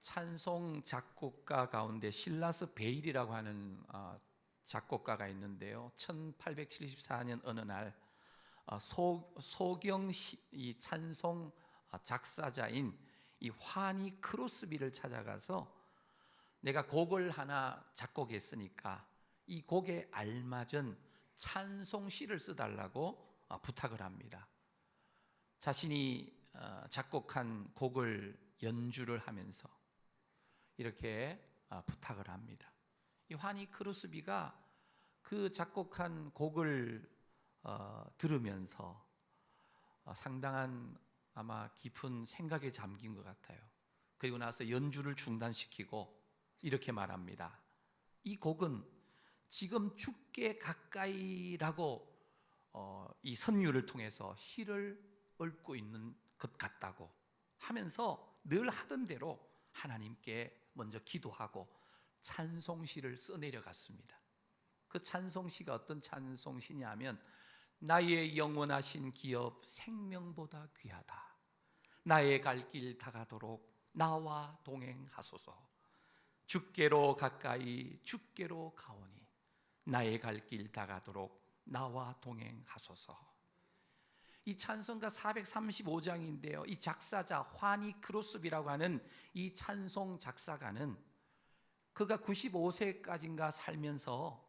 찬송 작곡가 가운데 실라스 베일이라고 하는 작곡가가 있는데요. 1874년 어느 날 소경 이 찬송 작사자인 이 화니 크로스비를 찾아가서 내가 곡을 하나 작곡했으니까 이 곡에 알맞은 찬송 시를 써달라고 부탁을 합니다. 자신이 작곡한 곡을 연주를 하면서 이렇게 부탁을 합니다. 이 화니 크로스비가 그 작곡한 곡을 들으면서 상당한 아마 깊은 생각에 잠긴 것 같아요. 그리고 나서 연주를 중단시키고 이렇게 말합니다. 이 곡은 지금 죽게 가까이라고 이 선율을 통해서 시를 읊고 있는 것 같다고 하면서 늘 하던 대로 하나님께 먼저 기도하고 찬송시를 써내려갔습니다. 그 찬송시가 어떤 찬송시냐면 나의 영원하신 기업 생명보다 귀하다. 나의 갈 길 다가도록 나와 동행하소서. 주께로 가까이 주께로 가오니 나의 갈 길 다가도록 나와 동행하소서. 이 찬송가 435장인데요 이 작사자 화니 크로스비라고 하는 이 찬송 작사가는 그가 95세까지인가 살면서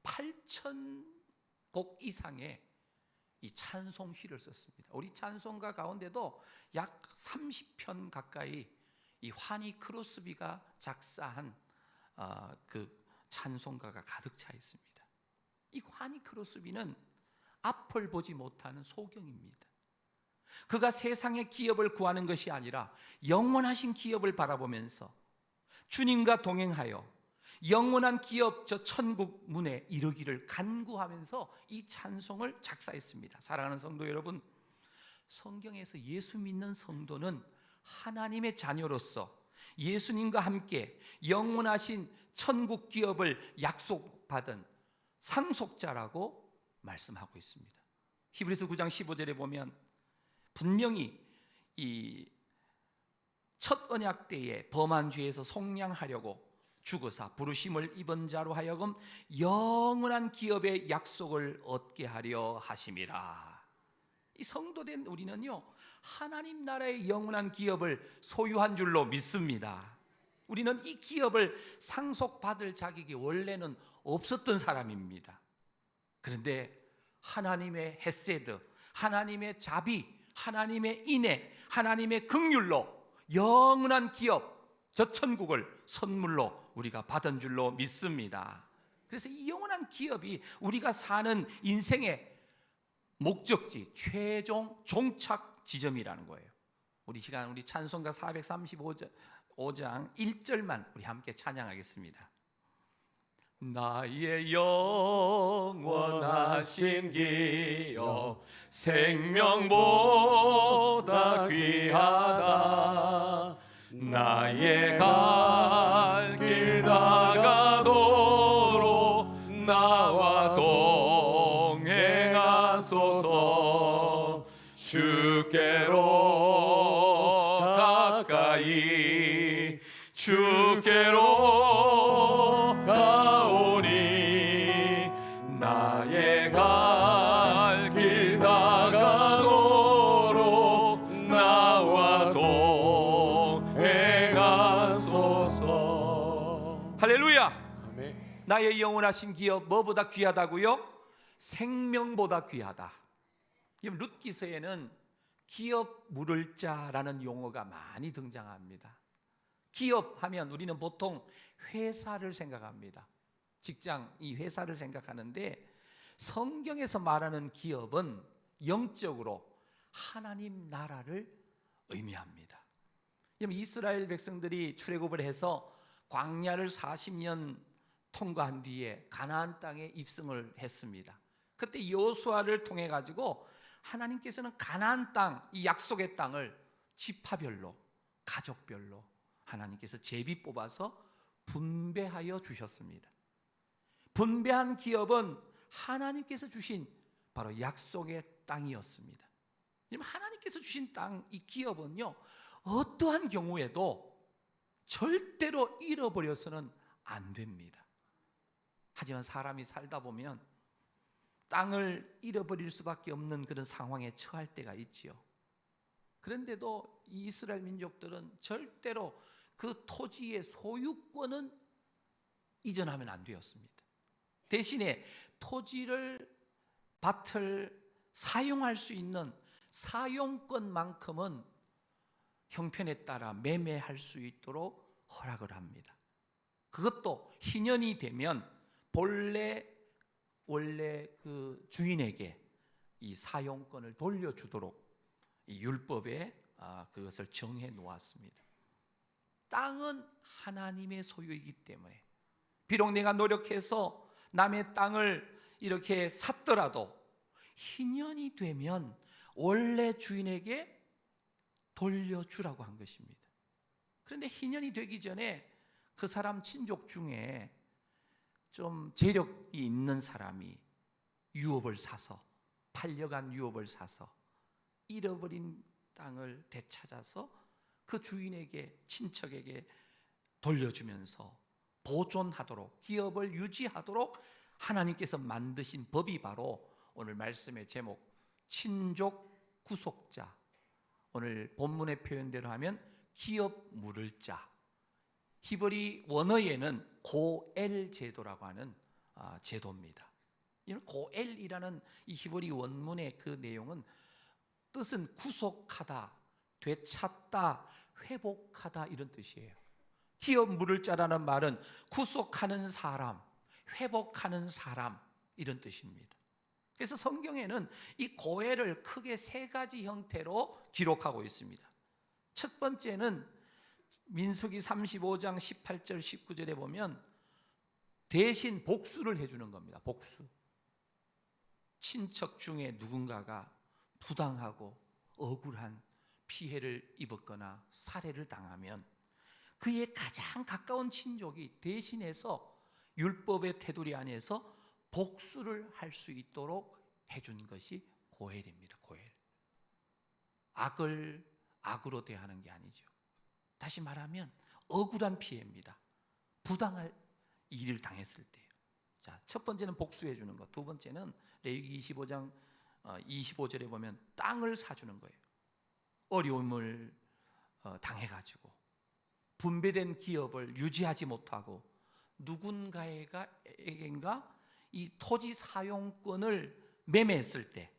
8,000곡 이상의 이 찬송시를 썼습니다. 우리 찬송가 가운데도 약 30편 가까이 이 화니 크로스비가 작사한 그 찬송가가 가득 차 있습니다. 이 화니 크로스비는 앞을 보지 못하는 소경입니다. 그가 세상의 기업을 구하는 것이 아니라 영원하신 기업을 바라보면서 주님과 동행하여 영원한 기업 저 천국 문에 이르기를 간구하면서 이 찬송을 작사했습니다. 사랑하는 성도 여러분, 성경에서 예수 믿는 성도는 하나님의 자녀로서 예수님과 함께 영원하신 천국 기업을 약속받은 상속자라고 말씀하고 있습니다. 히브리서 9장 15절에 보면 분명히 이 첫 언약 때에 범한 죄에서 속량하려고 죽으사 부르심을 입은 자로 하여금 영원한 기업의 약속을 얻게 하려 하심이라. 이 성도된 우리는요 하나님 나라의 영원한 기업을 소유한 줄로 믿습니다. 우리는 이 기업을 상속받을 자격이 원래는 없었던 사람입니다. 그런데 하나님의 헤세드, 하나님의 자비, 하나님의 인애, 하나님의 긍휼로 영원한 기업, 저 천국을 선물로 우리가 받은 줄로 믿습니다. 그래서 이 영원한 기업이 우리가 사는 인생의 목적지, 최종 종착 지점이라는 거예요. 우리 찬송가 435장 1절만 우리 함께 찬양하겠습니다. 나의 영원하신 기업 생명보다 귀하다. 나의 갈 길 다가도록 나와 동행하소서. 주께로 가까이 주께로 나의 갈 길 다가도록 나와 동행하소서. 할렐루야. 아멘. 나의 영원하신 기업 뭐보다 귀하다고요? 생명보다 귀하다. 룻기서에는 기업 물을 자라는 용어가 많이 등장합니다. 기업하면 우리는 보통 회사를 생각합니다. 직장, 이 회사를 생각하는데 성경에서 말하는 기업은 영적으로 하나님 나라를 의미합니다. 이스라엘 백성들이 출애굽을 해서 광야를 40년 통과한 뒤에 가나안 땅에 입성을 했습니다. 그때 여호수아를 통해 가지고 하나님께서는 가나안 땅, 이 약속의 땅을 지파별로, 가족별로 하나님께서 제비 뽑아서 분배하여 주셨습니다. 분배한 기업은 하나님께서 주신 바로 약속의 땅이었습니다. 하나님께서 주신 땅, 이 기업은요 어떠한 경우에도 절대로 잃어버려서는 안 됩니다. 하지만 사람이 살다 보면 땅을 잃어버릴 수밖에 없는 그런 상황에 처할 때가 있지요. 그런데도 이 이스라엘 민족들은 절대로 그 토지의 소유권은 이전하면 안 되었습니다. 대신에 토지를, 밭을 사용할 수 있는 사용권만큼은 형편에 따라 매매할 수 있도록 허락을 합니다. 그것도 희년이 되면 원래 그 주인에게 이 사용권을 돌려주도록 이 율법에 그것을 정해 놓았습니다. 땅은 하나님의 소유이기 때문에 비록 내가 노력해서 남의 땅을 이렇게 샀더라도 희년이 되면 원래 주인에게 돌려주라고 한 것입니다. 그런데 희년이 되기 전에 그 사람 친족 중에 좀 재력이 있는 사람이 유업을 사서, 팔려간 유업을 사서 잃어버린 땅을 되찾아서 그 주인에게, 친척에게 돌려주면서 보존하도록, 기업을 유지하도록 하나님께서 만드신 법이 바로 오늘 말씀의 제목, 친족 구속자, 오늘 본문의 표현대로 하면 기업 물을 자, 히브리 원어에는 고엘 제도라고 하는 제도입니다. 고엘이라는 이 히브리 원문의 그 내용은 뜻은 구속하다, 되찾다, 회복하다 이런 뜻이에요. 기업 물을 자라는 말은 구속하는 사람, 회복하는 사람 이런 뜻입니다. 그래서 성경에는 이 고엘을 크게 세 가지 형태로 기록하고 있습니다. 첫 번째는 민수기 35장 18절 19절에 보면 대신 복수를 해주는 겁니다. 복수. 친척 중에 누군가가 부당하고 억울한 피해를 입었거나 살해를 당하면 그의 가장 가까운 친족이 대신해서 율법의 테두리 안에서 복수를 할 수 있도록 해준 것이 고엘입니다. 고엘. 악을 악으로 대하는 게 아니죠. 다시 말하면 억울한 피해입니다. 부당할 일을 당했을 때요. 자, 첫 번째는 복수해 주는 것. 두 번째는 레위기 25장 25절에 보면 땅을 사주는 거예요. 어려움을 당해가지고 분배된 기업을 유지하지 못하고 누군가에겐가 이 토지 사용권을 매매했을 때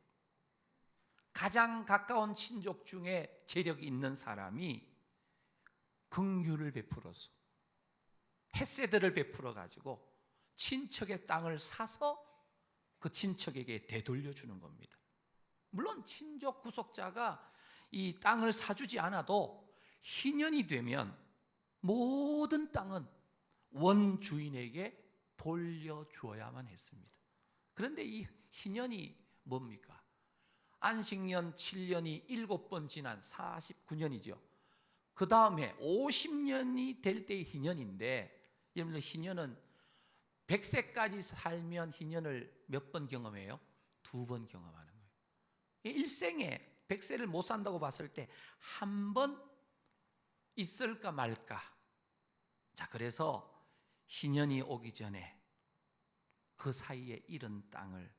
가장 가까운 친족 중에 재력이 있는 사람이 긍휼을 베풀어서 헤세드를 베풀어 가지고 친척의 땅을 사서 그 친척에게 되돌려 주는 겁니다. 물론 친족 구속자가 이 땅을 사주지 않아도 희년이 되면 모든 땅은 원주인에게 돌려주어야만 했습니다. 그런데 이 희년이 뭡니까? 안식년 7년이 7번 지난 49년이죠. 그 다음에 50년이 될 때의 희년인데, 여러분들 희년은 100세까지 살면 희년을 몇 번 경험해요? 2번 경험하는 거예요. 일생에 100세를 못 산다고 봤을 때 한 번 있을까 말까. 자, 그래서 희년이 오기 전에 그 사이에 잃은 땅을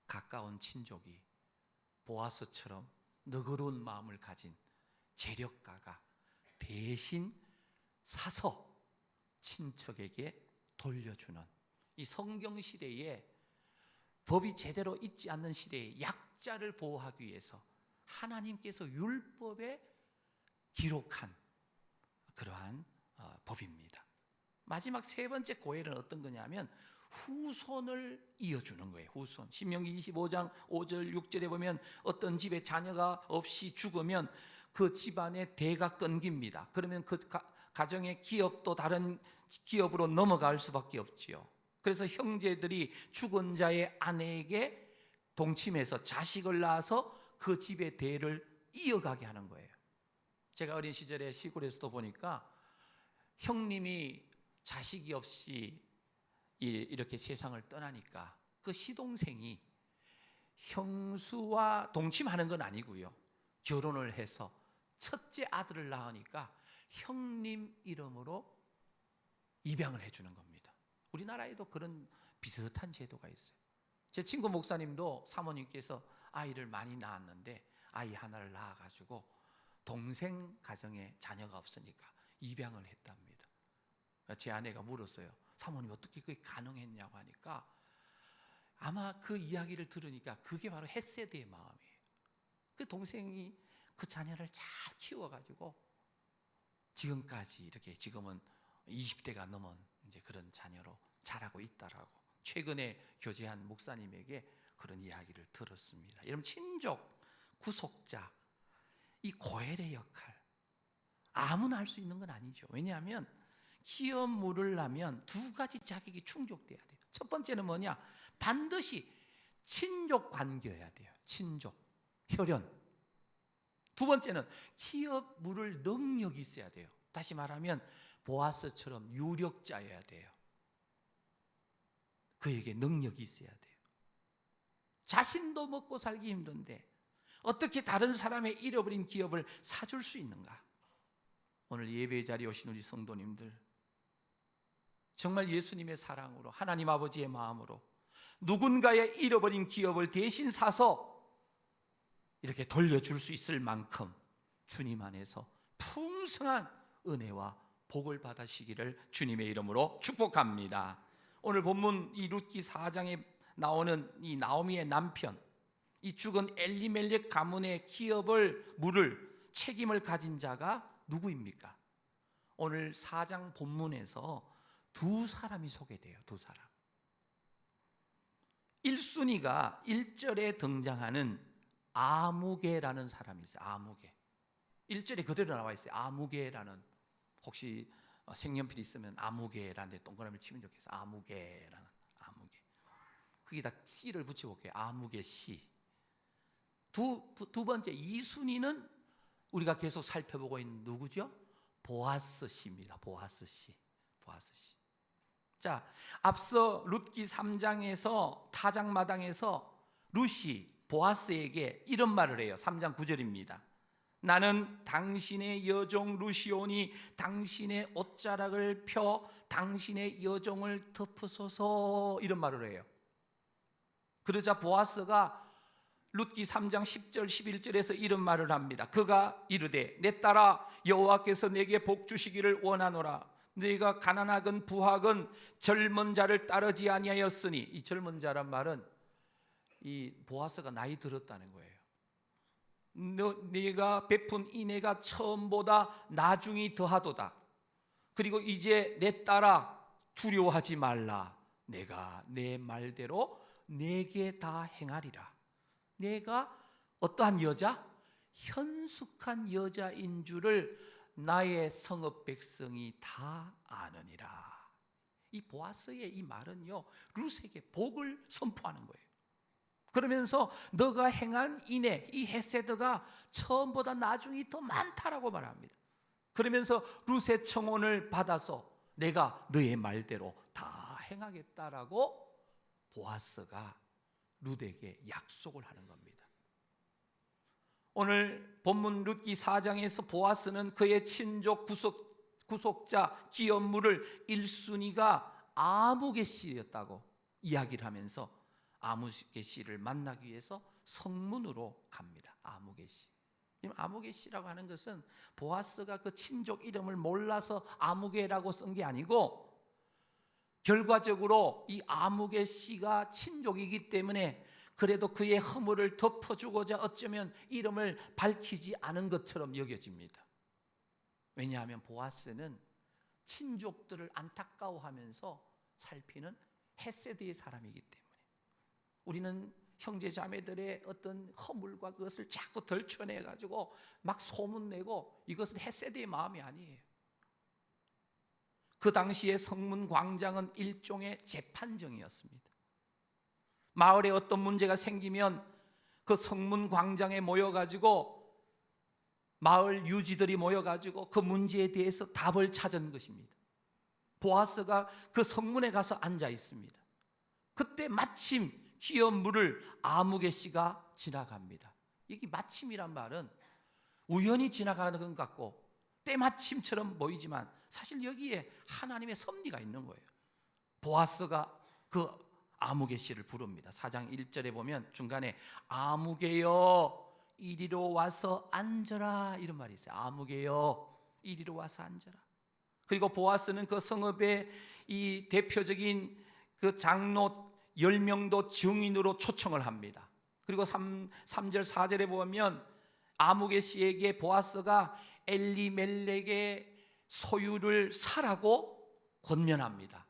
가까운 친족이 보아스처럼 너그러운 마음을 가진 재력가가 대신 사서 친척에게 돌려주는, 이 성경 시대에 법이 제대로 있지 않는 시대에 약자를 보호하기 위해서 하나님께서 율법에 기록한 그러한 법입니다. 마지막 세 번째 고엘은 어떤 거냐면 후손을 이어주는 거예요. 후손. 신명기 25장 5절 6절에 보면 어떤 집에 자녀가 없이 죽으면 그 집안의 대가 끊깁니다. 그러면 그 가정의 기업도 다른 기업으로 넘어갈 수밖에 없지요. 그래서 형제들이 죽은 자의 아내에게 동침해서 자식을 낳아서 그 집의 대를 이어가게 하는 거예요. 제가 어린 시절에 시골에서도 보니까 형님이 자식이 없이 이렇게 세상을 떠나니까 그 시동생이 형수와 동침하는 건 아니고요, 결혼을 해서 첫째 아들을 낳으니까 형님 이름으로 입양을 해주는 겁니다. 우리나라에도 그런 비슷한 제도가 있어요. 제 친구 목사님도 사모님께서 아이를 많이 낳았는데 아이 하나를 낳아가지고 동생 가정에 자녀가 없으니까 입양을 했답니다. 제 아내가 물었어요. 사모님 어떻게 그게 가능했냐고 하니까 아마 그 이야기를 들으니까 그게 바로 헷세대의 마음이에요. 그 동생이 그 자녀를 잘 키워가지고 지금까지 이렇게 지금은 20대가 넘은 이제 그런 자녀로 자라고 있다라고 최근에 교제한 목사님에게 그런 이야기를 들었습니다. 여러분, 친족, 구속자, 이 고엘의 역할 아무나 할 수 있는 건 아니죠. 왜냐하면 기업 물을 나면 두 가지 자격이 충족돼야 돼요. 첫 번째는 뭐냐? 반드시 친족 관계여야 돼요. 친족, 혈연. 두 번째는 기업 물을 능력이 있어야 돼요. 다시 말하면 보아스처럼 유력자여야 돼요. 그에게 능력이 있어야 돼요. 자신도 먹고 살기 힘든데 어떻게 다른 사람의 잃어버린 기업을 사줄 수 있는가? 오늘 예배 자리에 오신 우리 성도님들, 정말 예수님의 사랑으로 하나님 아버지의 마음으로 누군가의 잃어버린 기업을 대신 사서 이렇게 돌려줄 수 있을 만큼 주님 안에서 풍성한 은혜와 복을 받으시기를 주님의 이름으로 축복합니다. 오늘 본문 이 룻기 4장에 나오는 이 나오미의 남편, 이 죽은 엘리멜렉 가문의 기업을 물을 책임을 가진 자가 누구입니까? 오늘 4장 본문에서 두 사람이 소개돼요. 두 사람. 1순위가 1절에 등장하는 아무개라는 사람이 있어요. 아무개. 1절에 그대로 나와 있어요. 아무개라는, 혹시 색연필 있으면 아무개라는 데 동그라미를 치면 좋겠어요. 아무개라는, 아무개. 거기다 씨를 붙여볼게요. 아무개 씨. 두 번째 2순위는 우리가 계속 살펴보고 있는 누구죠? 보아스 씨입니다. 보아스 씨. 보아스 씨. 자, 앞서 룻기 3장에서 타작마당에서 룻이 보아스에게 이런 말을 해요. 3장 9절입니다. 나는 당신의 여종 룻이오니 당신의 옷자락을 펴 당신의 여종을 덮으소서, 이런 말을 해요. 그러자 보아스가 룻기 3장 10절 11절에서 이런 말을 합니다. 그가 이르되 내 딸아 여호와께서 내게 복 주시기를 원하노라. 네가 가난하건 부하건 젊은 자를 따르지 아니하였으니, 이 젊은 자란 말은 이 보아스가 나이 들었다는 거예요. 네가 베푼 인애가 처음보다 나중이 더하도다. 그리고 이제 내 딸아 두려워하지 말라. 내가 내 말대로 내게 다 행하리라. 내가 어떠한 여자? 현숙한 여자인 줄을 나의 성읍 백성이 다 아느니라. 이 보아스의 이 말은요, 룻에게 복을 선포하는 거예요. 그러면서 너가 행한 인애, 이 헤세드가 처음보다 나중이 더 많다라고 말합니다. 그러면서 룻의 청혼을 받아서 내가 너의 말대로 다 행하겠다라고 보아스가 룻에게 약속을 하는 겁니다. 오늘 본문 룻기 4장에서 보아스는 그의 친족 구속자 기업물을 1순위가 아무개 씨였다고 이야기를 하면서 아무개 씨를 만나기 위해서 성문으로 갑니다. 아무개 씨. 아무개 씨라고 하는 것은 보아스가 그 친족 이름을 몰라서 아무개라고 쓴 게 아니고, 결과적으로 이 아무개 씨가 친족이기 때문에 그래도 그의 허물을 덮어주고자 어쩌면 이름을 밝히지 않은 것처럼 여겨집니다. 왜냐하면 보아스는 친족들을 안타까워하면서 살피는 헤세드의 사람이기 때문에. 우리는 형제 자매들의 어떤 허물과 그것을 자꾸 덜쳐내가지고 막 소문내고, 이것은 헤세드의 마음이 아니에요. 그 당시에 성문 광장은 일종의 재판정이었습니다. 마을에 어떤 문제가 생기면 그 성문 광장에 모여가지고 마을 유지들이 모여가지고 그 문제에 대해서 답을 찾은 것입니다. 보아스가 그 성문에 가서 앉아 있습니다. 그때 마침 기업 물을 아무개 씨가 지나갑니다. 이게 마침이란 말은 우연히 지나가는 것 같고 때마침처럼 보이지만 사실 여기에 하나님의 섭리가 있는 거예요. 보아스가 그 아무개 씨를 부릅니다. 4장 1절에 보면 중간에 아무개여 이리로 와서 앉아라 이런 말이 있어요. 아무개여 이리로 와서 앉아라. 그리고 보아스는 그 성읍의 이 대표적인 그 장로 10명도 증인으로 초청을 합니다. 그리고 3절 4절에 보면 아무개 씨에게 보아스가 엘리멜렉의 소유를 사라고 권면합니다.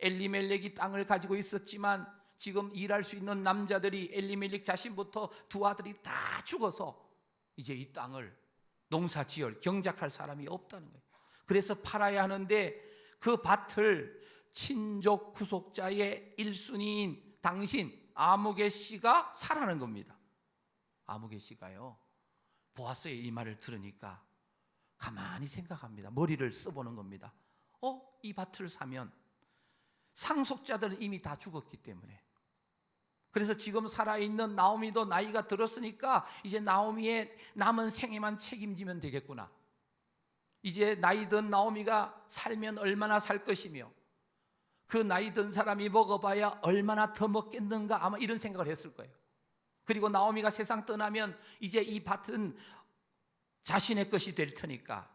엘리멜렉이 땅을 가지고 있었지만 지금 일할 수 있는 남자들이 엘리멜렉 자신부터 두 아들이 다 죽어서 이제 이 땅을 농사지을 경작할 사람이 없다는 거예요. 그래서 팔아야 하는데 그 밭을 친족 구속자의 1순위인 당신 아무개 씨가 사라는 겁니다. 아무개 씨가요, 보아스의 이 말을 들으니까 가만히 생각합니다. 머리를 써보는 겁니다. 이 밭을 사면 상속자들은 이미 다 죽었기 때문에, 그래서 지금 살아있는 나오미도 나이가 들었으니까 이제 나오미의 남은 생애만 책임지면 되겠구나. 이제 나이 든 나오미가 살면 얼마나 살 것이며 그 나이 든 사람이 먹어봐야 얼마나 더 먹겠는가, 아마 이런 생각을 했을 거예요. 그리고 나오미가 세상 떠나면 이제 이 밭은 자신의 것이 될 테니까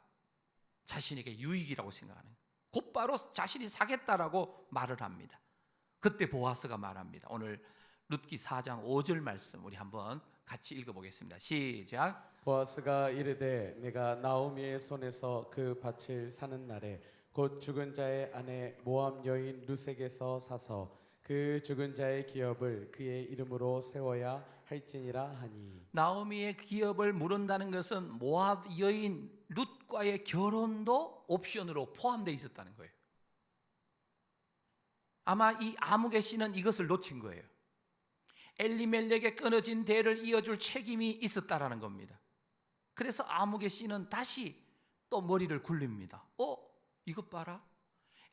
자신에게 유익이라고 생각하는 거예요. 곧바로 자신이 사겠다라고 말을 합니다. 그때 보아스가 말합니다. 오늘 룻기 4장 5절 말씀 우리 한번 같이 읽어보겠습니다. 시작. 보아스가 이르되 내가 나오미의 손에서 그 밭을 사는 날에 곧 죽은 자의 아내 모압 여인 룻에게서 사서 그 죽은 자의 기업을 그의 이름으로 세워야 할지니라 하니. 나오미의 기업을 물은다는 것은 모압 여인 룻과의 결혼도 옵션으로 포함되어 있었다는 거예요. 아마 이 아무개 씨는 이것을 놓친 거예요. 엘리멜렉의 끊어진 대를 이어줄 책임이 있었다라는 겁니다. 그래서 아무개 씨는 다시 또 머리를 굴립니다. 이것 봐라.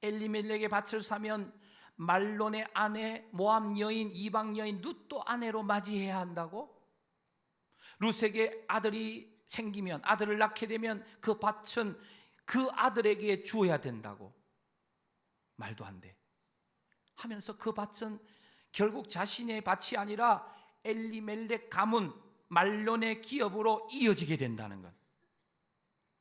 엘리멜렉의 밭을 사면 말론의 아내 모압 여인 이방 여인 룻도 아내로 맞이해야 한다고? 룻에게 아들이 생기면, 아들을 낳게 되면 그 밭은 그 아들에게 주어야 된다고? 말도 안 돼. 하면서 그 밭은 결국 자신의 밭이 아니라 엘리멜렉 가문 말론의 기업으로 이어지게 된다는 것.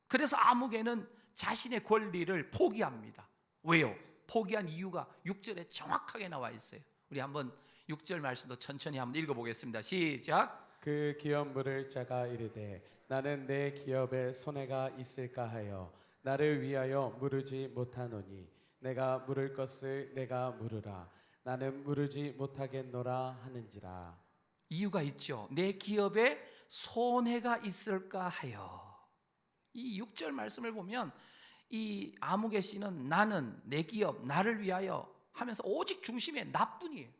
그래서 아무개는 자신의 권리를 포기합니다. 왜요? 포기한 이유가 6절에 정확하게 나와 있어요. 우리 한번 6절 말씀도 천천히 한번 읽어보겠습니다. 시작. 그 기업 물을 자가 이르되 나는 내 기업에 손해가 있을까 하여 나를 위하여 물으지 못하노니 내가 물을 것을 내가 물으라. 나는 물으지 못하겠노라 하는지라. 이유가 있죠. 내 기업에 손해가 있을까 하여. 이 6절 말씀을 보면 이 아무개 씨는 나는, 내 기업, 나를 위하여 하면서 오직 중심에 나뿐이에요.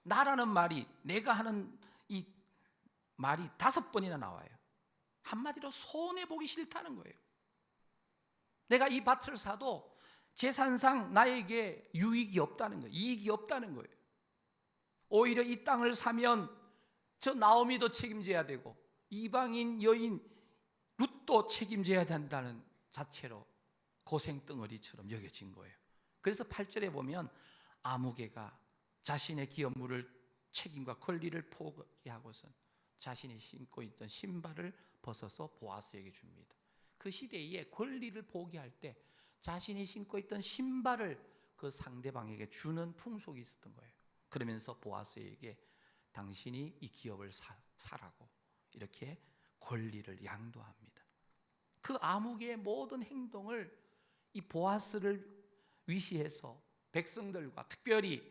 나라는 말이, 내가 하는 이 말이 5번이나 나와요. 한마디로 손해보기 싫다는 거예요. 내가 이 밭을 사도 재산상 나에게 유익이 없다는 거예요. 이익이 없다는 거예요. 오히려 이 땅을 사면 저 나오미도 책임져야 되고 이방인 여인 룻도 책임져야 된다는 자체로 고생덩어리처럼 여겨진 거예요. 그래서 8절에 보면 아무개가 자신의 기업물을 책임과 권리를 포기하고선 자신이 신고 있던 신발을 벗어서 보아스에게 줍니다. 그 시대에 권리를 포기할 때 자신이 신고 있던 신발을 그 상대방에게 주는 풍속이 있었던 거예요. 그러면서 보아스에게 당신이 이 기업을 사라고 이렇게 권리를 양도합니다. 그 아무개의 모든 행동을 이 보아스를 위시해서 백성들과 특별히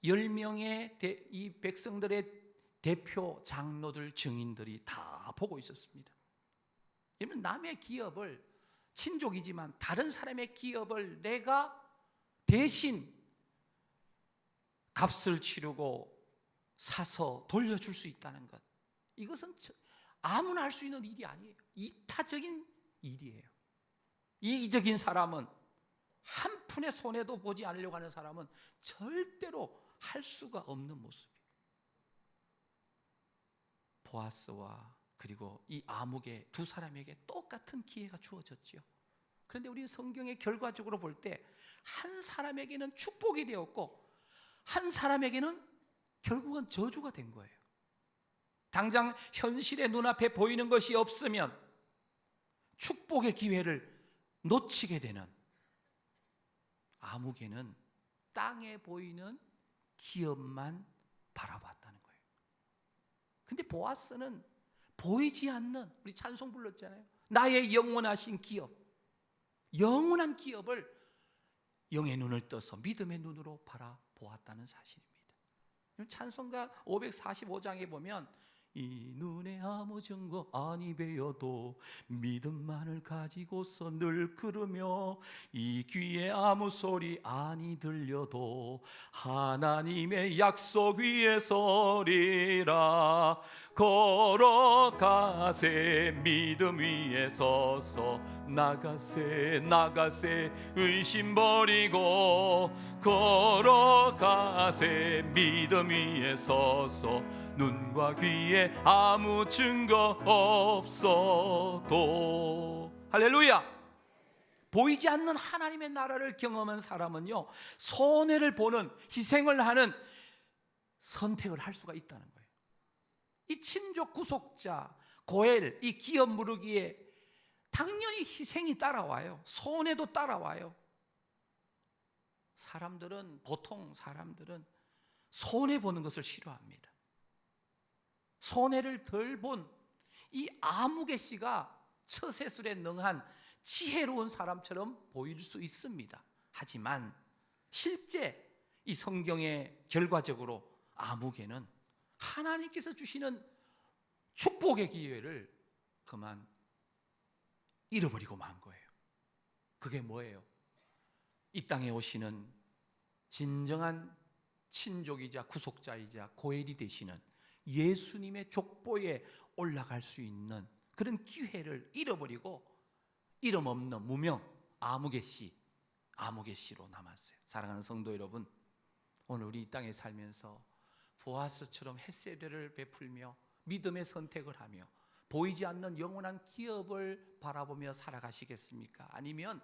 10명의 이 백성들의 대표 장로들, 증인들이 다 보고 있었습니다. 왜냐하면 남의 기업을, 친족이지만 다른 사람의 기업을 내가 대신 값을 치르고 사서 돌려줄 수 있다는 것, 이것은 아무나 할 수 있는 일이 아니에요. 이타적인 일이에요. 이기적인 사람은, 한 푼의 손해도 보지 않으려고 하는 사람은 절대로 할 수가 없는 모습이에요. 보아스와 그리고 이 아무개 두 사람에게 똑같은 기회가 주어졌지요. 그런데 우리 성경의 결과적으로 볼 때 한 사람에게는 축복이 되었고 한 사람에게는 결국은 저주가 된 거예요. 당장 현실의 눈앞에 보이는 것이 없으면 축복의 기회를 놓치게 되는, 아무개는 땅에 보이는 기업만 바라봤다는 거예요. 근데 보아스는 보이지 않는, 우리 찬송 불렀잖아요, 나의 영원하신 기업, 영원한 기업을 영의 눈을 떠서 믿음의 눈으로 바라보았다는 사실입니다. 찬송가 545장에 보면 이 눈에 아무 증거 아니 배어도 믿음만을 가지고서 늘 걸으며 이 귀에 아무 소리 아니 들려도 하나님의 약속 위에 서리라. 걸어가세 믿음 위에 서서 나가세 나가세 의심 버리고 걸어가세 믿음 위에 서서 눈과 귀에 아무 증거 없어도. 할렐루야. 보이지 않는 하나님의 나라를 경험한 사람은요, 손해를 보는, 희생을 하는 선택을 할 수가 있다는 거예요. 이 친족 구속자 고엘, 이 기업 무르기에 당연히 희생이 따라와요. 손해도 따라와요. 보통 사람들은 손해 보는 것을 싫어합니다. 손해를 덜 본 이 아무개 씨가 처세술에 능한 지혜로운 사람처럼 보일 수 있습니다. 하지만 실제 이 성경의 결과적으로 아무개는 하나님께서 주시는 축복의 기회를 그만 잃어버리고 만 거예요. 그게 뭐예요? 이 땅에 오시는 진정한 친족이자 구속자이자 고엘이 되시는 예수님의 족보에 올라갈 수 있는 그런 기회를 잃어버리고 이름 없는 무명 아무개씨로 남았어요. 사랑하는 성도 여러분, 오늘 우리 이 땅에 살면서 보아스처럼 햇세대를 베풀며 믿음의 선택을 하며 보이지 않는 영원한 기업을 바라보며 살아가시겠습니까? 아니면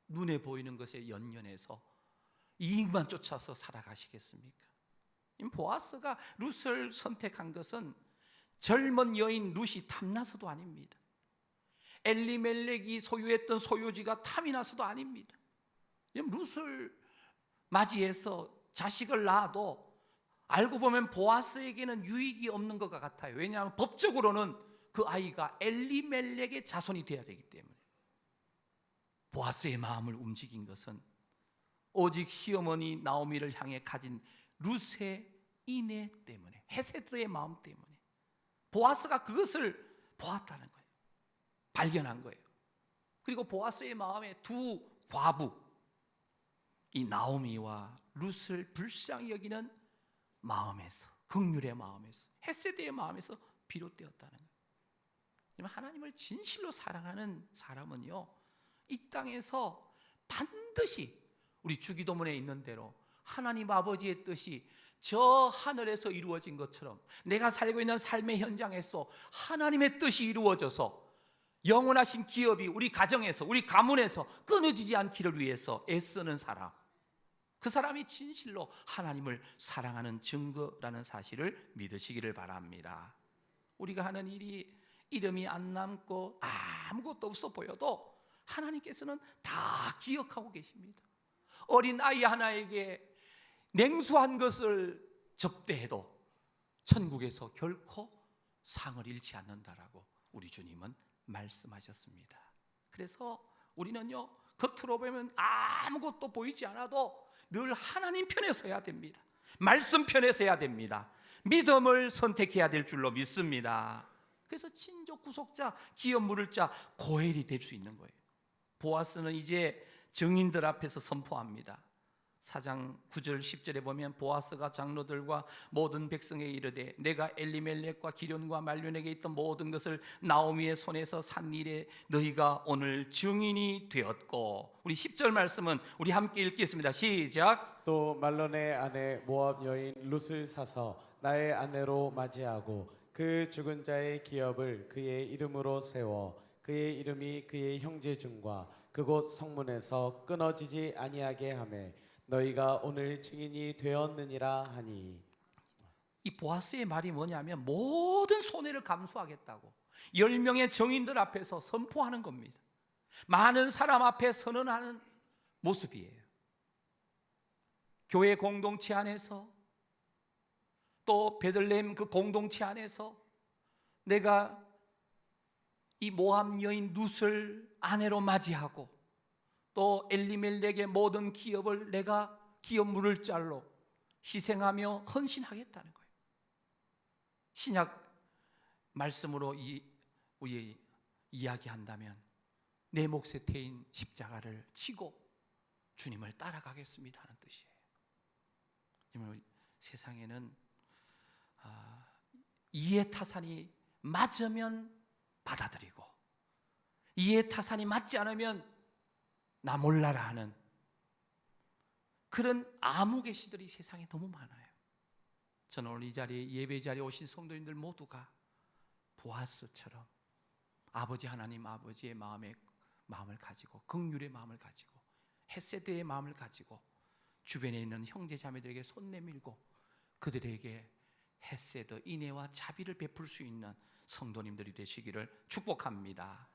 눈에 보이는 것에 연연해서 이익만 쫓아서 살아가시겠습니까? 보아스가 룻을 선택한 것은 젊은 여인 룻이 탐나서도 아닙니다. 엘리멜렉이 소유했던 소유지가 탐이 나서도 아닙니다. 룻을 맞이해서 자식을 낳아도 알고 보면 보아스에게는 유익이 없는 것 같아요. 왜냐하면 법적으로는 그 아이가 엘리멜렉의 자손이 되어야 되기 때문에. 보아스의 마음을 움직인 것은 오직 시어머니 나오미를 향해 가진 룻의 인애 때문에, 헤세드의 마음 때문에 보아스가 그것을 보았다는 거예요. 발견한 거예요. 그리고 보아스의 마음에 두 과부, 이 나오미와 룻을 불쌍히 여기는 마음에서, 긍휼의 마음에서, 헤세드의 마음에서 비롯되었다는 거예요. 하나님을 진실로 사랑하는 사람은요, 이 땅에서 반드시 우리 주기도문에 있는 대로 하나님 아버지의 뜻이 저 하늘에서 이루어진 것처럼 내가 살고 있는 삶의 현장에서 하나님의 뜻이 이루어져서 영원하신 기업이 우리 가정에서, 우리 가문에서 끊어지지 않기를 위해서 애쓰는 사람, 그 사람이 진실로 하나님을 사랑하는 증거라는 사실을 믿으시기를 바랍니다. 우리가 하는 일이 이름이 안 남고 아무것도 없어 보여도 하나님께서는 다 기억하고 계십니다. 어린 아이 하나에게 냉수한 것을 접대해도 천국에서 결코 상을 잃지 않는다라고 우리 주님은 말씀하셨습니다. 그래서 우리는요, 겉으로 보면 아무것도 보이지 않아도 늘 하나님 편에 서야 됩니다. 말씀 편에 서야 됩니다. 믿음을 선택해야 될 줄로 믿습니다. 그래서 친족 구속자, 기업 물을 자 고엘이 될 수 있는 거예요. 보아스는 이제 증인들 앞에서 선포합니다. 4장 9절 10절에 보면 보아스가 장로들과 모든 백성에 이르되 내가 엘리멜렉과 기련과 말륜에게 있던 모든 것을 나오미의 손에서 산 일에 너희가 오늘 증인이 되었고. 우리 10절 말씀은 우리 함께 읽겠습니다. 시작. 또 말론의 아내 모압 여인 룻을 사서 나의 아내로 맞이하고 그 죽은 자의 기업을 그의 이름으로 세워 그의 이름이 그의 형제 중과 그곳 성문에서 끊어지지 아니하게 하매 너희가 오늘 증인이 되었느니라 하니. 이 보아스의 말이 뭐냐면 모든 손해를 감수하겠다고 10명의 정인들 앞에서 선포하는 겁니다. 많은 사람 앞에 선언하는 모습이에요. 교회 공동체 안에서 또 베들레헴 그 공동체 안에서 내가 이 모함 여인 룻을 아내로 맞이하고 또 엘리멜렉의 모든 기업을 내가 기업 물을 잘로 희생하며 헌신하겠다는 거예요. 신약 말씀으로 우리 이야기한다면 내 몫의 태인 십자가를 지고 주님을 따라가겠습니다 하는 뜻이에요. 세상에는 이해 타산이 맞으면 받아들이고 이해 타산이 맞지 않으면 나 몰라라 하는 그런 암흑의 시들이 세상에 너무 많아요. 저는 오늘 이 자리에 예배 자리에 오신 성도님들 모두가 보아스처럼 아버지 하나님 아버지의 마음을 가지고 긍휼의 마음을 가지고 헤세드의 마음을 가지고 주변에 있는 형제 자매들에게 손 내밀고 그들에게 헤세드 인애와 자비를 베풀 수 있는 성도님들이 되시기를 축복합니다.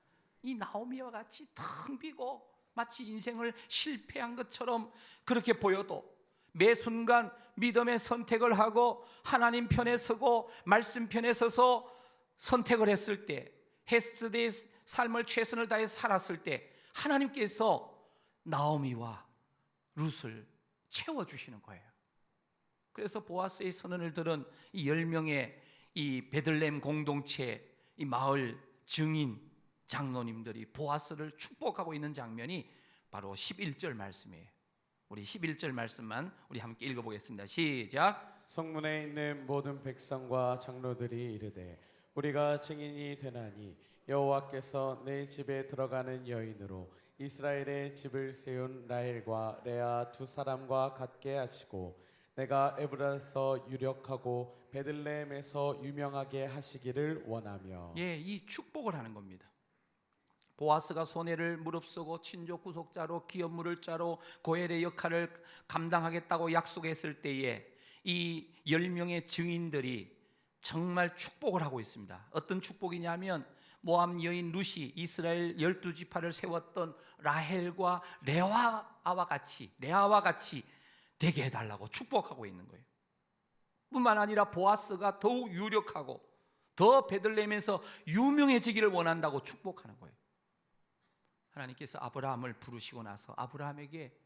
이 나오미와 같이 텅 비고 마치 인생을 실패한 것처럼 그렇게 보여도 매 순간 믿음의 선택을 하고 하나님 편에 서고 말씀 편에 서서 선택을 했을 때 헤세드의 삶을 최선을 다해 살았을 때 하나님께서 나오미와 룻을 채워주시는 거예요. 그래서 보아스의 선언을 들은 이 10명의 이 베들레헴 공동체 이 마을 증인 장로님들이 보아스를 축복하고 있는 장면이 바로 11절 말씀이에요. 우리 11절 말씀만 우리 함께 읽어보겠습니다. 시작. 성문에 있는 모든 백성과 장로들이 이르되 우리가 증인이 되나니 여호와께서 내 집에 들어가는 여인으로 이스라엘의 집을 세운 라헬과 레아 두 사람과 같게 하시고 내가 에브라서 유력하고 베들레헴에서 유명하게 하시기를 원하며. 이 축복을 하는 겁니다. 보아스가 손해를 무릅쓰고 친족 구속자로 기업 물을 자로 고엘의 역할을 감당하겠다고 약속했을 때에 이 10명의 증인들이 정말 축복을 하고 있습니다. 어떤 축복이냐면 모함 여인 룻이 이스라엘 12지파를 세웠던 라헬과 레아와 같이 되게 해달라고 축복하고 있는 거예요. 뿐만 아니라 보아스가 더욱 유력하고 더 베들레헴에서 유명해지기를 원한다고 축복하는 거예요. 하나님께서 아브라함을 부르시고 나서 아브라함에게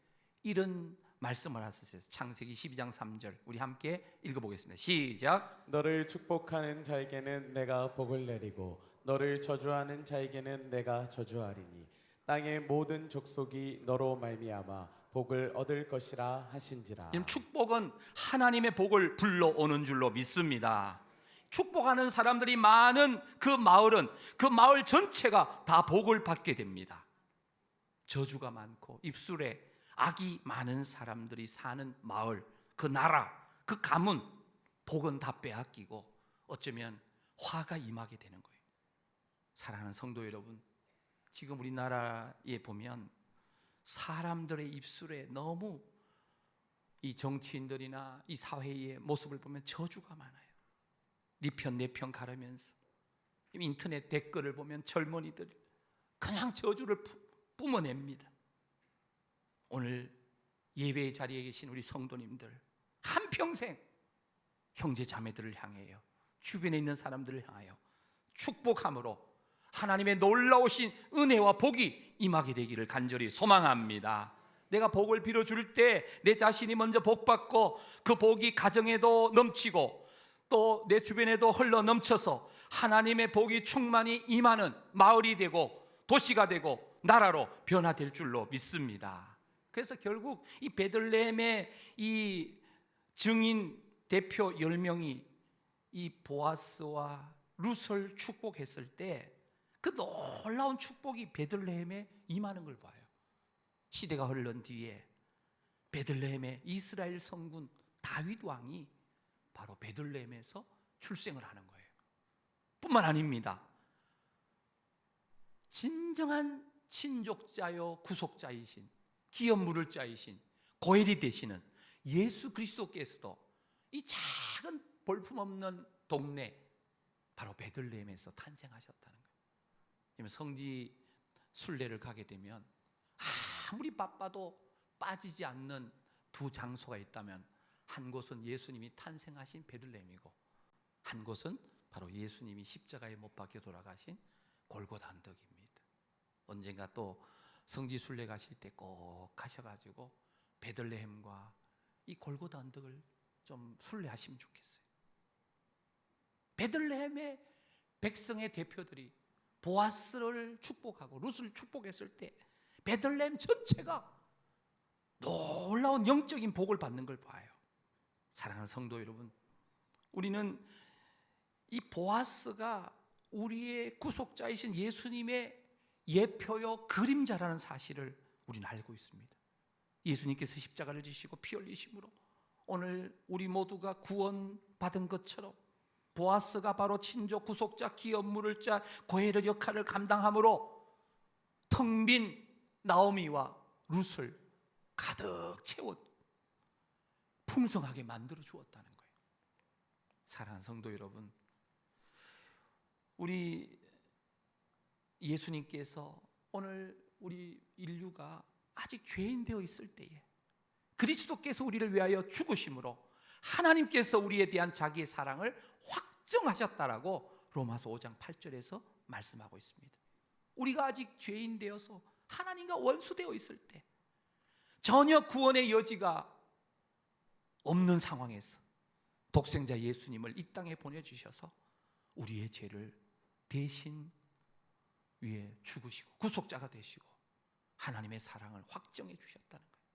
이런 말씀을 하셨어요. 창세기 12장 3절 우리 함께 읽어보겠습니다. 시작. 너를 축복하는 자에게는 내가 복을 내리고 너를 저주하는 자에게는 내가 저주하리니 땅의 모든 족속이 너로 말미암아 복을 얻을 것이라 하신지라. 축복은 하나님의 복을 불러오는 줄로 믿습니다. 축복하는 사람들이 많은 그 마을은 그 마을 전체가 다 복을 받게 됩니다. 저주가 많고 입술에 악이 많은 사람들이 사는 마을, 그 나라, 그 가문 복은 다 빼앗기고 어쩌면 화가 임하게 되는 거예요. 사랑하는 성도 여러분, 지금 우리나라에 보면 사람들의 입술에 너무 이 정치인들이나 이 사회의 모습을 보면 저주가 많아요. 네 편 내 편 가르면서 인터넷 댓글을 보면 젊은이들 그냥 저주를 뿜어냅니다. 오늘 예배의 자리에 계신 우리 성도님들 한평생 형제 자매들을 향해요, 주변에 있는 사람들을 향하여 축복함으로 하나님의 놀라우신 은혜와 복이 임하게 되기를 간절히 소망합니다. 내가 복을 빌어줄 때 내 자신이 먼저 복받고 그 복이 가정에도 넘치고 또 내 주변에도 흘러 넘쳐서 하나님의 복이 충만히 임하는 마을이 되고 도시가 되고 나라로 변화될 줄로 믿습니다. 그래서 결국 이 베들레헴의 이 증인 대표 10명이 이 보아스와 룻을 축복했을 때 그 놀라운 축복이 베들레헴에 임하는 걸 봐요. 시대가 흐른 뒤에 베들레헴의 이스라엘 성군 다윗 왕이 바로 베들레헴에서 출생을 하는 거예요. 뿐만 아닙니다. 진정한 친족자요 구속자이신 기업 물을 자이신 고엘이 되시는 예수 그리스도께서도 이 작은 볼품없는 동네 바로 베들레헴에서 탄생하셨다는 거예요. 성지 순례를 가게 되면 아무리 바빠도 빠지지 않는 두 장소가 있다면 한 곳은 예수님이 탄생하신 베들레헴이고 한 곳은 바로 예수님이 십자가에 못 박혀 돌아가신 골고다 언덕입니다. 언젠가 또 성지 순례 가실 때 꼭 가셔가지고 베들레헴과 이 골고다 언덕을 좀 순례하시면 좋겠어요. 베들레헴의 백성의 대표들이 보아스를 축복하고 룻을 축복했을 때 베들레헴 전체가 놀라운 영적인 복을 받는 걸 봐요. 사랑하는 성도 여러분, 우리는 이 보아스가 우리의 구속자이신 예수님의 예표요 그림자라는 사실을 우리는 알고 있습니다. 예수님께서 십자가를 지시고 피 흘리심으로 오늘 우리 모두가 구원받은 것처럼 보아스가 바로 친족, 구속자, 기업 물을 자, 고엘의 역할을 감당함으로 텅 빈 나오미와 룻을 가득 채워 풍성하게 만들어 주었다는 거예요. 사랑하는 성도 여러분, 우리 예수님께서 오늘 우리 인류가 아직 죄인 되어 있을 때에 그리스도께서 우리를 위하여 죽으심으로 하나님께서 우리에 대한 자기의 사랑을 확정하셨다라고 로마서 5장 8절에서 말씀하고 있습니다. 우리가 아직 죄인 되어서 하나님과 원수되어 있을 때 전혀 구원의 여지가 없는 상황에서 독생자 예수님을 이 땅에 보내주셔서 우리의 죄를 대신 위에 죽으시고 구속자가 되시고 하나님의 사랑을 확정해 주셨다는 거예요.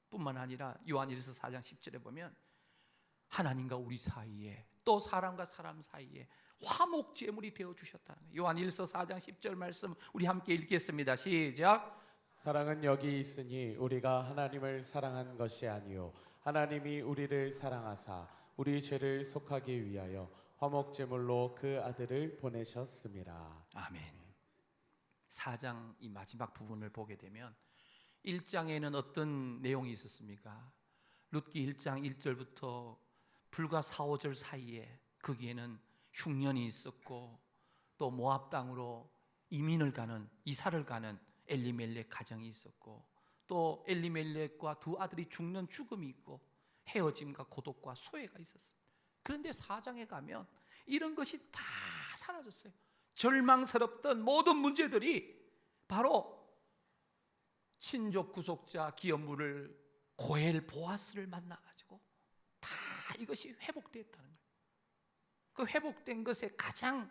뿐만 아니라 요한일서 4장 10절에 보면 하나님과 우리 사이에 또 사람과 사람 사이에 화목 제물이 되어 주셨다는 거예요. 요한일서 4장 10절 말씀 우리 함께 읽겠습니다. 시작. 사랑은 여기 있으니 우리가 하나님을 사랑한 것이 아니요 하나님이 우리를 사랑하사 우리 죄를 속하기 위하여 화목제물로 그 아들을 보내셨습니다. 아멘. 4장 이 마지막 부분을 보게 되면 1장에는 어떤 내용이 있었습니까? 룻기 1장 1절부터 불과 4, 5절 사이에 거기에는 흉년이 있었고 또 모압 땅으로 이사를 가는 엘리멜렉 가정이 있었고 또 엘리멜렉과 두 아들이 죽는 죽음이 있고 헤어짐과 고독과 소외가 있었습니다. 그런데 4장에 가면 이런 것이 다 사라졌어요. 절망스럽던 모든 문제들이 바로 친족 구속자 기업 물을 고엘 보아스를 만나가지고 다 이것이 회복되었다는 거예요. 그 회복된 것의 가장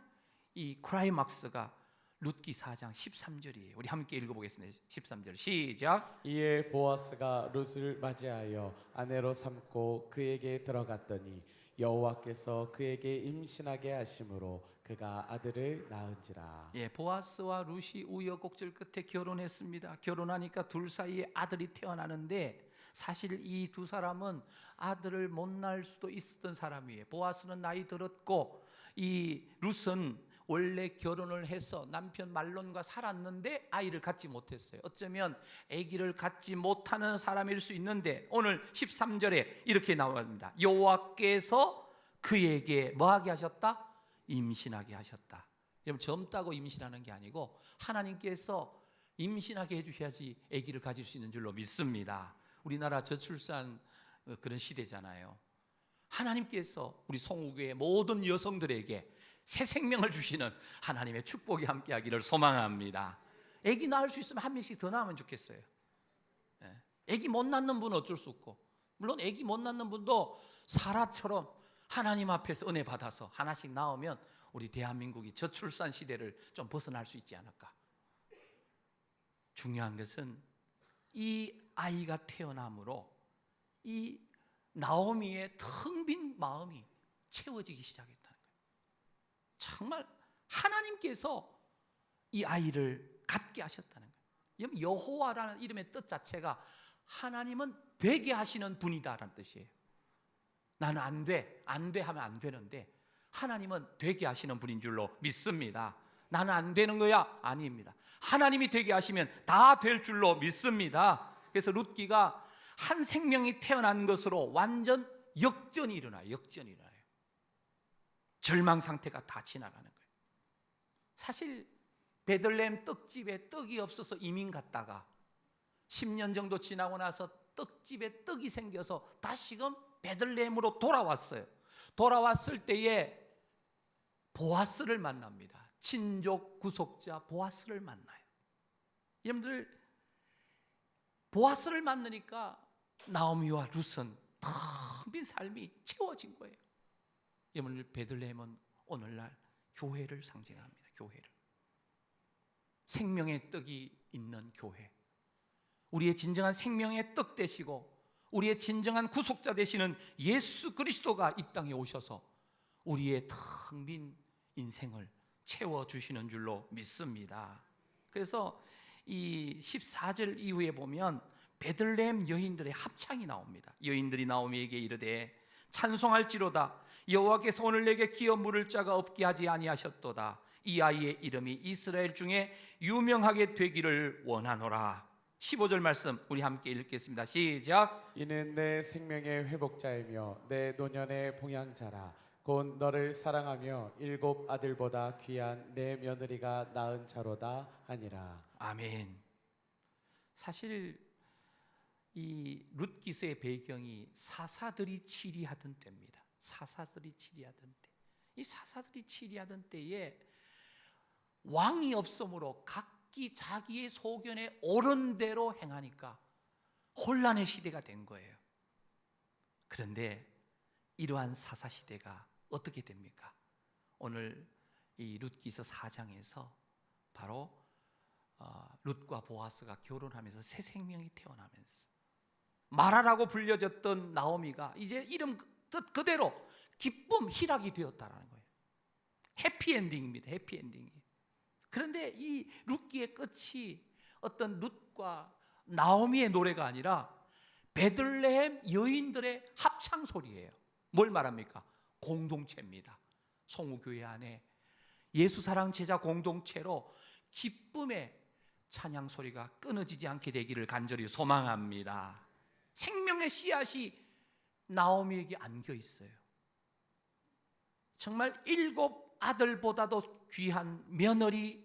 이 크라이막스가 룻기 4장 13절이에요. 우리 함께 읽어보겠습니다. 13절 시작. 이에 보아스가 룻을 맞이하여 아내로 삼고 그에게 들어갔더니 여호와께서 그에게 임신하게 하심으로 그가 아들을 낳은지라. 예, 보아스와 룻이 우여곡절 끝에 결혼했습니다. 결혼하니까 둘 사이에 아들이 태어나는데 사실 이 두 사람은 아들을 못 낳을 수도 있었던 사람이에요. 보아스는 나이 들었고 이 룻은 원래 결혼을 해서 남편 말론과 살았는데 아이를 갖지 못했어요. 어쩌면 아기를 갖지 못하는 사람일 수 있는데 오늘 13절에 이렇게 나옵니다. 여호와께서 그에게 뭐하게 하셨다? 임신하게 하셨다. 여러분 젊다고 임신하는 게 아니고 하나님께서 임신하게 해주셔야지 아기를 가질 수 있는 줄로 믿습니다. 우리나라 저출산 그런 시대잖아요. 하나님께서 우리 송우교의 모든 여성들에게 새 생명을 주시는 하나님의 축복이 함께하기를 소망합니다. 아기 낳을 수 있으면 한 명씩 더 낳으면 좋겠어요. 아기 못 낳는 분은 어쩔 수 없고 물론 아기 못 낳는 분도 사라처럼 하나님 앞에서 은혜 받아서 하나씩 낳으면 우리 대한민국이 저출산 시대를 좀 벗어날 수 있지 않을까. 중요한 것은 이 아이가 태어남으로 이 나오미의 텅 빈 마음이 채워지기 시작했다는 거예요. 정말 하나님께서 이 아이를 갖게 하셨다는 거예요. 여호와라는 이름의 뜻 자체가 하나님은 되게 하시는 분이다라는 뜻이에요. 나는 안 돼 하면 안 되는데 하나님은 되게 하시는 분인 줄로 믿습니다. 나는 안 되는 거야? 아닙니다. 하나님이 되게 하시면 다 될 줄로 믿습니다. 그래서 룻기가 한 생명이 태어난 것으로 완전 역전이 일어나요. 역전이 일어나요. 절망 상태가 다 지나가는 거예요. 사실 베들레헴 떡집에 떡이 없어서 이민 갔다가 10년 정도 지나고 나서 떡집에 떡이 생겨서 다시금 베들레헴으로 돌아왔어요. 돌아왔을 때에 보아스를 만납니다. 친족 구속자 보아스를 만나요. 여러분들, 보아스를 만나니까 나오미와 룻은 텅 빈 삶이 채워진 거예요. 여러분들, 베들레헴은 오늘날 교회를 상징합니다. 교회를. 생명의 떡이 있는 교회. 우리의 진정한 생명의 떡 되시고 우리의 진정한 구속자 되시는 예수 그리스도가 이 땅에 오셔서 우리의 텅 빈 인생을 채워주시는 줄로 믿습니다. 그래서 이 14절 이후에 보면 베들레헴 여인들의 합창이 나옵니다. 여인들이 나오미에게 이르되 찬송할지로다. 여호와께서 오늘 내게 기업 물을 자가 없게 하지 아니하셨도다. 이 아이의 이름이 이스라엘 중에 유명하게 되기를 원하노라. 15절 말씀 우리 함께 읽겠습니다. 시작. 이는 내 생명의 회복자이며 내 노년의 봉양자라. 곧 너를 사랑하며 7 아들보다 귀한 내 며느리가 낳은 자로다 하니라. 아멘. 사실 이 룻기서의 배경이 사사들이 치리하던 때입니다. 사사들이 치리하던 때. 이 사사들이 치리하던 때에 왕이 없으므로 각기 자기의 소견에 옳은 대로 행하니까 혼란의 시대가 된 거예요. 그런데 이러한 사사 시대가 어떻게 됩니까? 오늘 이 룻기서 4장에서 바로 룻과 보아스가 결혼하면서 새 생명이 태어나면서 마라라고 불려졌던 나오미가 이제 이름 뜻 그대로 기쁨, 희락이 되었다라는 거예요. 해피엔딩입니다. 해피엔딩이. 그런데 이 룻기의 끝이 어떤 룻과 나오미의 노래가 아니라 베들레헴 여인들의 합창 소리예요. 뭘 말합니까? 공동체입니다. 송우교회 안에 예수사랑 제자 공동체로 기쁨의 찬양 소리가 끊어지지 않게 되기를 간절히 소망합니다. 생명의 씨앗이 나오미에게 안겨 있어요. 정말 7 아들보다도 귀한 며느리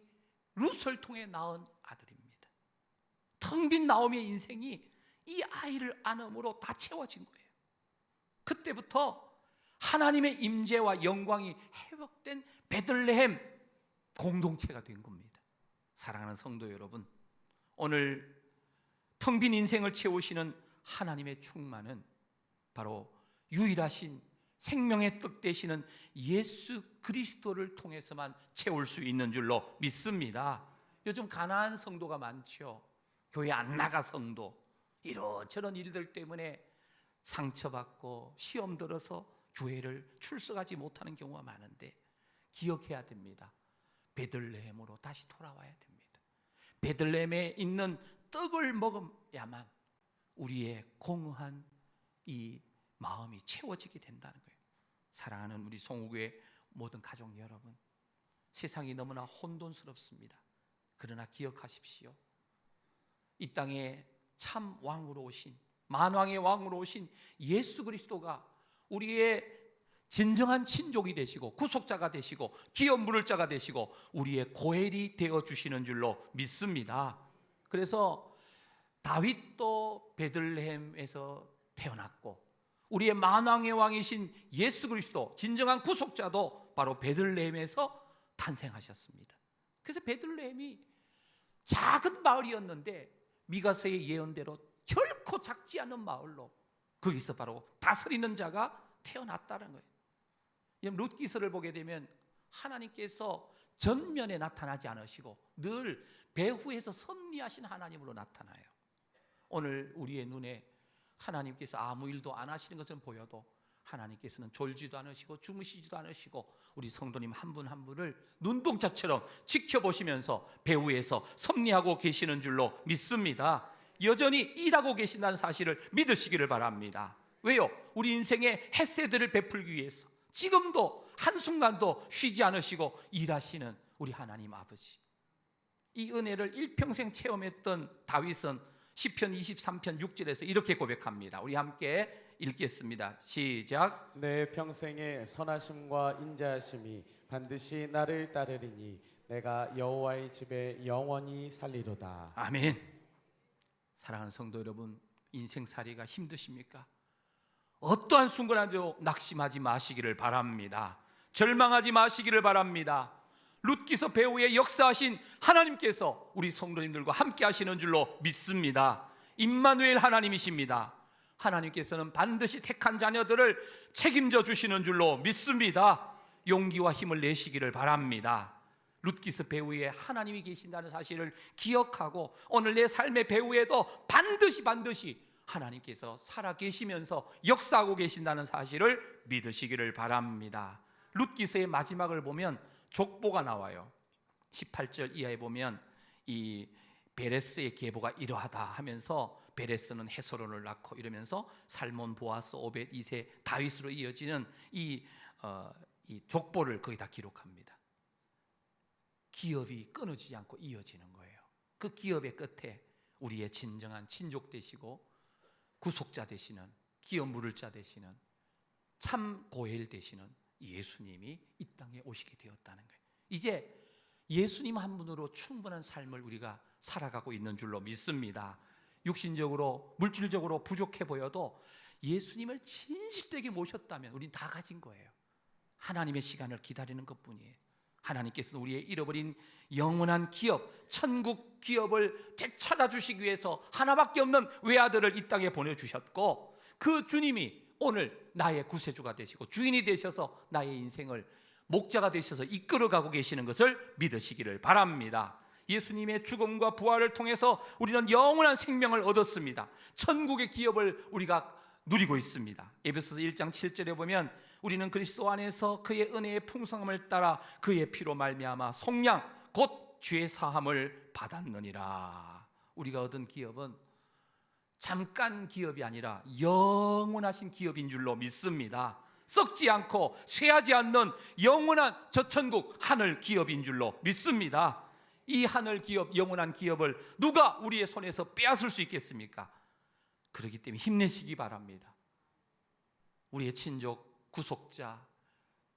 룻을 통해 낳은 아들입니다. 텅 빈 나오미의 인생이 이 아이를 안음으로 다 채워진 거예요. 그때부터 하나님의 임재와 영광이 회복된 베들레헴 공동체가 된 겁니다. 사랑하는 성도 여러분, 오늘 텅 빈 인생을 채우시는 하나님의 충만은 바로 유일하신 생명의 떡 되시는 예수 그리스도를 통해서만 채울 수 있는 줄로 믿습니다. 요즘 가난한 성도가 많죠. 교회 안 나가 성도, 이런저런 일들 때문에 상처받고 시험 들어서 교회를 출석하지 못하는 경우가 많은데 기억해야 됩니다. 베들레헴으로 다시 돌아와야 됩니다. 베들레헴에 있는 떡을 먹어야만 우리의 공허한 이 마음이 채워지게 된다는 거예요. 사랑하는 우리 송우교회 모든 가족 여러분, 세상이 너무나 혼돈스럽습니다. 그러나 기억하십시오. 이 땅에 참 왕으로 오신, 만왕의 왕으로 오신 예수 그리스도가 우리의 진정한 친족이 되시고 구속자가 되시고 기업 물을 자가 되시고 우리의 고엘이 되어주시는 줄로 믿습니다. 그래서 다윗도 베들레헴에서 태어났고 우리의 만왕의 왕이신 예수 그리스도 진정한 구속자도 바로 베들레헴에서 탄생하셨습니다. 그래서 베들레헴이 작은 마을이었는데 미가서의 예언대로 결코 작지 않은 마을로 거기서 바로 다스리는 자가 태어났다는 거예요. 룻기서를 보게 되면 하나님께서 전면에 나타나지 않으시고 늘 배후에서 섭리하신 하나님으로 나타나요. 오늘 우리의 눈에 하나님께서 아무 일도 안 하시는 것은 보여도 하나님께서는 졸지도 않으시고 주무시지도 않으시고 우리 성도님 한 분 한 분을 눈동자처럼 지켜보시면서 배후에서 섭리하고 계시는 줄로 믿습니다. 여전히 일하고 계신다는 사실을 믿으시기를 바랍니다. 왜요? 우리 인생의 햇새들을 베풀기 위해서 지금도 한순간도 쉬지 않으시고 일하시는 우리 하나님 아버지, 이 은혜를 일평생 체험했던 다윗은 시편 23편 6절에서 이렇게 고백합니다. 우리 함께 읽겠습니다. 시작. 내 평생의 선하심과 인자하심이 반드시 나를 따르리니 내가 여호와의 집에 영원히 살리로다. 아멘. 사랑하는 성도 여러분, 인생살이가 힘드십니까? 어떠한 순간에도 낙심하지 마시기를 바랍니다. 절망하지 마시기를 바랍니다. 룻기서 배후에 역사하신 하나님께서 우리 성도님들과 함께 하시는 줄로 믿습니다. 임마누엘 하나님이십니다. 하나님께서는 반드시 택한 자녀들을 책임져 주시는 줄로 믿습니다. 용기와 힘을 내시기를 바랍니다. 룻기서 배후에 하나님이 계신다는 사실을 기억하고 오늘 내 삶의 배후에도 반드시 하나님께서 살아계시면서 역사하고 계신다는 사실을 믿으시기를 바랍니다. 룻기서의 마지막을 보면 족보가 나와요. 18절 이하에 보면 이 베레스의 계보가 이러하다 하면서 베레스는 헤스론을 낳고 이러면서 살몬, 보아스, 오벳, 이세, 다윗으로 이어지는 이 족보를 거의 다 기록합니다. 기업이 끊어지지 않고 이어지는 거예요. 그 기업의 끝에 우리의 진정한 친족 되시고 구속자 되시는, 기업 물을 자 되시는, 참 고엘 되시는 예수님이 이 땅에 오시게 되었다는 거예요. 이제 예수님 한 분으로 충분한 삶을 우리가 살아가고 있는 줄로 믿습니다. 육신적으로, 물질적으로 부족해 보여도 예수님을 진실되게 모셨다면 우린 다 가진 거예요. 하나님의 시간을 기다리는 것뿐이에요. 하나님께서는 우리의 잃어버린 영원한 기업, 천국 기업을 되찾아 주시기 위해서 하나밖에 없는 외아들을 이 땅에 보내주셨고, 그 주님이 오늘 나의 구세주가 되시고 주인이 되셔서 나의 인생을 목자가 되셔서 이끌어가고 계시는 것을 믿으시기를 바랍니다. 예수님의 죽음과 부활을 통해서 우리는 영원한 생명을 얻었습니다. 천국의 기업을 우리가 누리고 있습니다. 에베소서 1장 7절에 보면 우리는 그리스도 안에서 그의 은혜의 풍성함을 따라 그의 피로 말미암아 속량 곧 죄 사함을 받았느니라. 우리가 얻은 기업은 잠깐 기업이 아니라 영원하신 기업인 줄로 믿습니다. 썩지 않고 쇠하지 않는 영원한 저 천국 하늘 기업인 줄로 믿습니다. 이 하늘 기업, 영원한 기업을 누가 우리의 손에서 빼앗을 수 있겠습니까? 그렇기 때문에 힘내시기 바랍니다. 우리의 친족, 구속자,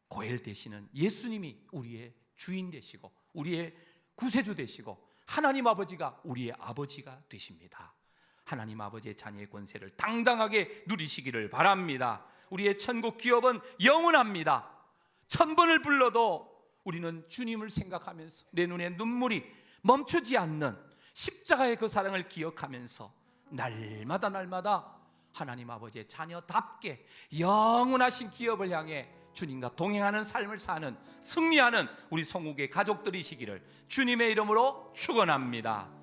고엘 되시는 예수님이 우리의 주인 되시고 우리의 구세주 되시고 하나님 아버지가 우리의 아버지가 되십니다. 하나님 아버지의 자녀의 권세를 당당하게 누리시기를 바랍니다. 우리의 천국 기업은 영원합니다. 1000번을 불러도 우리는 주님을 생각하면서 내 눈에 눈물이 멈추지 않는 십자가의 그 사랑을 기억하면서 날마다 하나님 아버지의 자녀답게 영원하신 기업을 향해 주님과 동행하는 삶을 사는 승리하는 우리 성국의 가족들이시기를 주님의 이름으로 축원합니다.